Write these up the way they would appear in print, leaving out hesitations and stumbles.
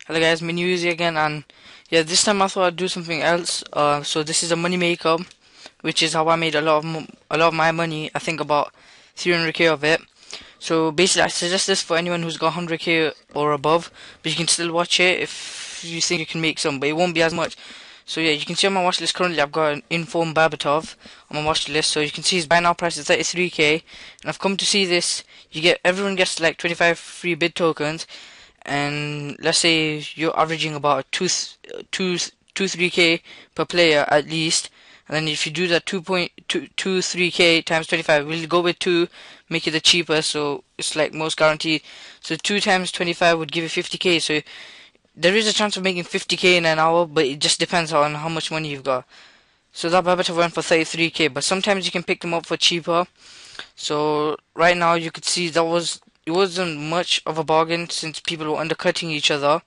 Hello guys, me Uzi again, and yeah, this time I thought I'd do something else. So this is a money maker, which is how I made a lot of my money. I think about 300k of it. So basically, I suggest this for anyone who's got 100k or above, but you can still watch it if you think you can make some, but it won't be as much. So yeah, you can see on my watch list currently I've got an Inform Babatov on my watch list. So you can see his buy now price is 33k, and I've come to see this. Everyone gets like 25 free bid tokens, and let's say you're averaging about 3k per player at least, and then if you do that 2.223k times 25, we'll go with 2, make it the cheapest, so it's like most guaranteed. So 2 times 25 would give you 50k, so there is a chance of making 50k in an hour, but it just depends on how much money you've got. So that Babatov went for 33k, but sometimes you can pick them up for cheaper. So right now you could see it wasn't much of a bargain since people were undercutting each other.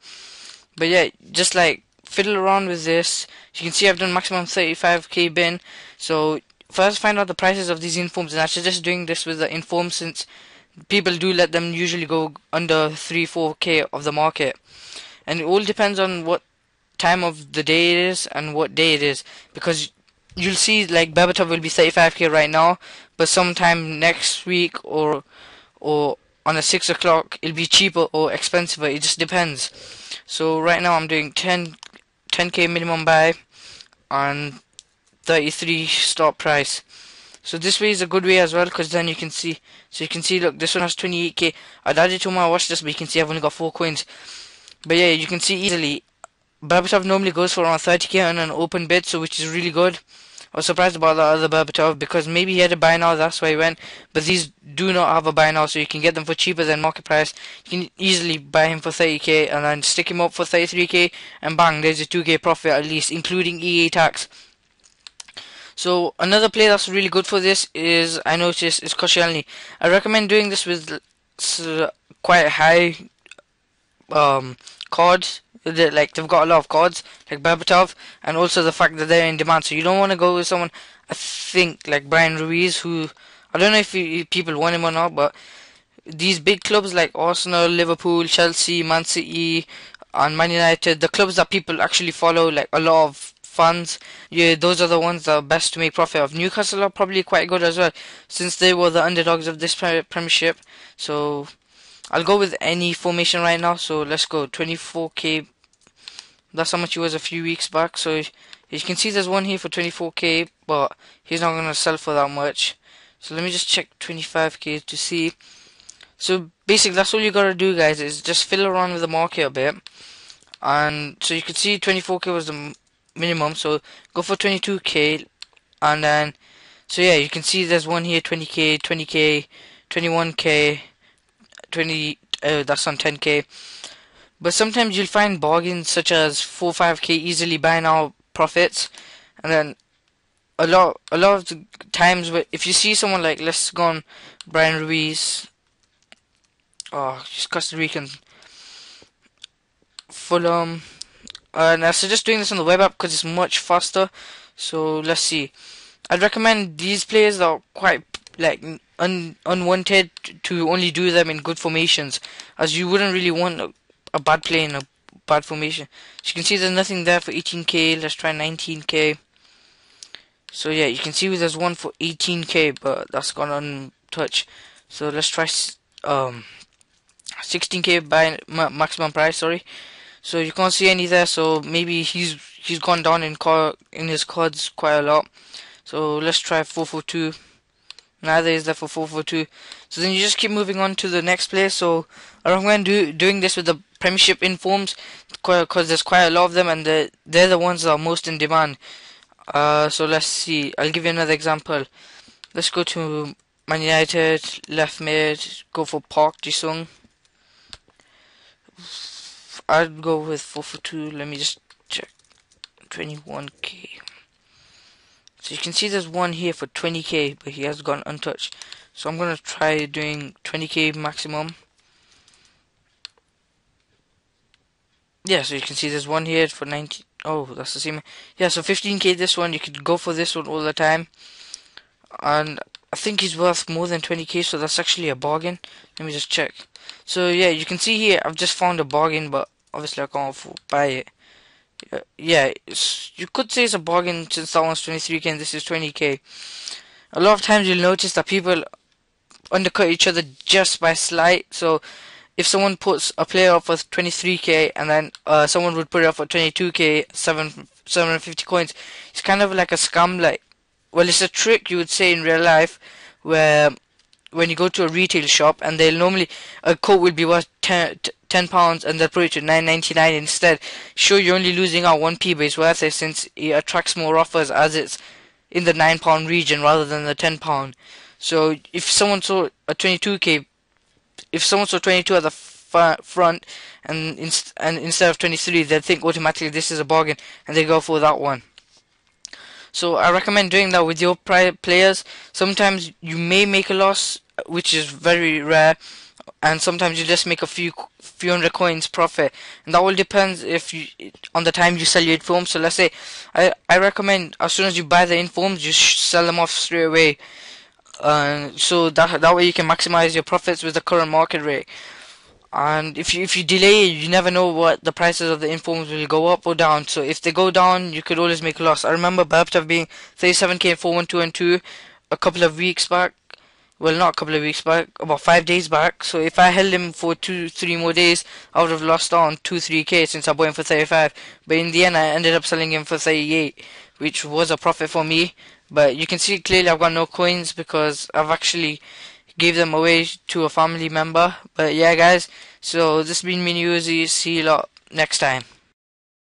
But yeah, just like fiddle around with this. You can see I've done maximum 35k bin. So first find out the prices of these informs, and I suggest doing this with the informs since people do let them usually go under 3-4k of the market. And it all depends on what time of the day it is and what day it is, because you'll see like Babatov will be 35k right now, but sometime next week or on a 6 o'clock it'll be cheaper or expensive. It just depends. So right now I'm doing 10k minimum buy and 33 stop price. So this way is a good way as well, because then you can see. So you can see, look, this one has 28k. I'd added to my watch list, but you can see I've only got 4 coins. But yeah, you can see easily Berbatov normally goes for around 30k on an open bid, so which is really good. I was surprised about the other Berbatov because maybe he had a buy now, that's why he went. But these do not have a buy now, so you can get them for cheaper than market price. You can easily buy him for 30k and then stick him up for 33k, and bang, there's a 2k profit at least, including EA tax. So another play that's really good for this is, I noticed, is Koscielny. I recommend doing this with quite high cards. Like they've got a lot of cards, like Berbatov, and also the fact that they're in demand. So you don't want to go with someone, I think, like Brian Ruiz, who I don't know if people want him or not, but these big clubs like Arsenal, Liverpool, Chelsea, Man City, and Man United, the clubs that people actually follow, like a lot of fans, yeah, those are the ones that are best to make profit of. Newcastle are probably quite good as well, since they were the underdogs of this Premiership. So I'll go with any formation right now. So let's go 24k. That's how much he was a few weeks back. So you can see there's one here for 24k, but he's not gonna sell for that much. So let me just check 25k to see. So basically that's all you gotta do, guys, is just fiddle around with the market a bit. And so you can see 24k was the minimum, so go for 22k, and then so yeah, you can see there's one here 20k, 20k, 21k, 20 that's on 10k. But sometimes you'll find bargains such as 4-5k easily buy now profits, and then a lot of the times if you see someone like, let's go on Brian Ruiz, oh, he's Costa Rican, Fulham, and I suggest doing this on the web app because it's much faster. So let's see. I'd recommend these players that are quite like unwanted to only do them in good formations, as you wouldn't really want a bad play in a bad formation. So you can see there's nothing there for 18k. Let's try 19k. So yeah, you can see there's one for 18k, but that's gone untouched. So let's try 16k by maximum price. Sorry. So you can't see any there. So maybe he's gone down in his cards quite a lot. So let's try 442. Neither is there for 442. So then you just keep moving on to the next place. So I recommend doing this with the Premiership informs, because there's quite a lot of them, and they're the ones that are most in demand. So let's see. I'll give you another example. Let's go to Man United, left mid, go for Park Ji-sung. I'd go with 442. Let me just check. 21k. So you can see there's one here for 20k, but he has gone untouched. So I'm gonna try doing 20k maximum. Yeah, so you can see there's one here for 90. Oh, that's the same. Yeah, so 15k this one. You could go for this one all the time. And I think he's worth more than 20k, so that's actually a bargain. Let me just check. So yeah, you can see here I've just found a bargain, but obviously I can't buy it. Yeah, you could say it's a bargain since that one's 23k and this is 20k. A lot of times you'll notice that people undercut each other just by slight. So if someone puts a player up for 23k and then someone would put it up for 22k, 750 coins, it's kind of like a scam. Like, well, it's a trick you would say in real life, where when you go to a retail shop and they'll normally a coat will be worth £10 and they'll put it to 9.99 instead. Sure, you're only losing out 1p, but it's worth it since it attracts more offers as it's in the £9 region rather than the £10. So if someone saw a 22k, if someone saw 22 at the front and instead of 23, they'd think automatically this is a bargain and they go for that one. So I recommend doing that with your players. Sometimes you may make a loss, which is very rare, and sometimes you just make a few hundred coins profit, and that all depends if you on the time you sell your informs. So let's say I recommend as soon as you buy the informs, you sell them off straight away, so that way you can maximize your profits with the current market rate. And if you delay, you never know what the prices of the informs will go up or down. So if they go down, you could always make a loss. I remember Babtov being 37k in 412 and 2 a couple of weeks back. Well, not a couple of weeks back, about 5 days back. So if I held him for 2-3 more days, I would have lost on 2-3k since I bought him for 35. But in the end, I ended up selling him for 38, which was a profit for me. But you can see clearly I've got no coins because I've actually gave them away to a family member. But yeah, guys, so this has been me, Uzi. See you lot next time.